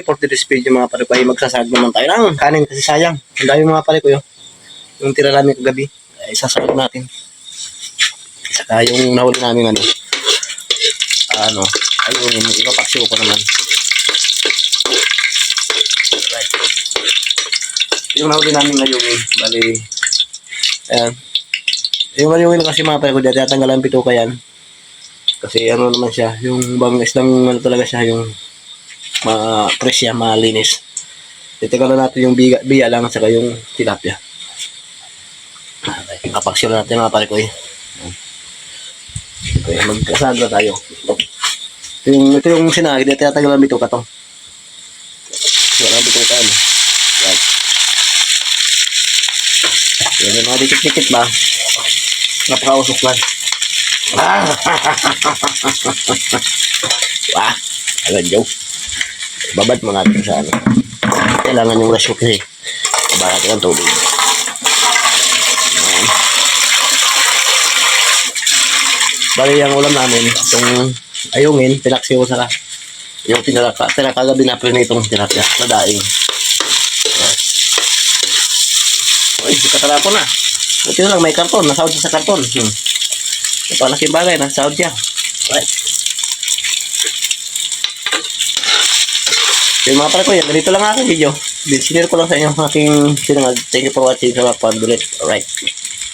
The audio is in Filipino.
For today's video mga pare ko ay magsasagad naman tayo ng kanin kasi sayang. Ang dami mga pare ko yun. Yung tira namin kagabi ay sasagad natin. Saka yung nahuli namin ayun, ipapaksiw ko naman. Right. Yung nahuli namin ngayon bali, ayan. Yung maliwin kasi mga pare ko dito, tatanggalan pito ka yan. Kasi ano naman siya, yung bang islang talaga siya, yung presya, malinis. Titigalan natin yung biya lang saka yung tilapia. Okay, kapaksyon natin mga pare ko eh. Okay, magkasaga tayo. Ito yung sinagid, ito tatagalan bito ka to. Wala bito ka ano. Yan yung mga dikit-dikit ba? Napakausok lang. Wah, agad joke. Babad mo natin sa ano. Kailangan yung rasyo kasi baba natin ang tubig. Bali yung ulam namin, itong ayungin, pinaksiw ko saka yung pinakagabi na prinitong tilapia na daing. Uy, katarapon na. Ito lang, may karton, nasahod siya sa karton. Ito laking bagay, nasahod siya. Right. Yung mga pala ko yan, ganito lang aking video. Sinir ko lang sa inyo aking sinangag. Thank you for watching sa mga pandulit. Alright.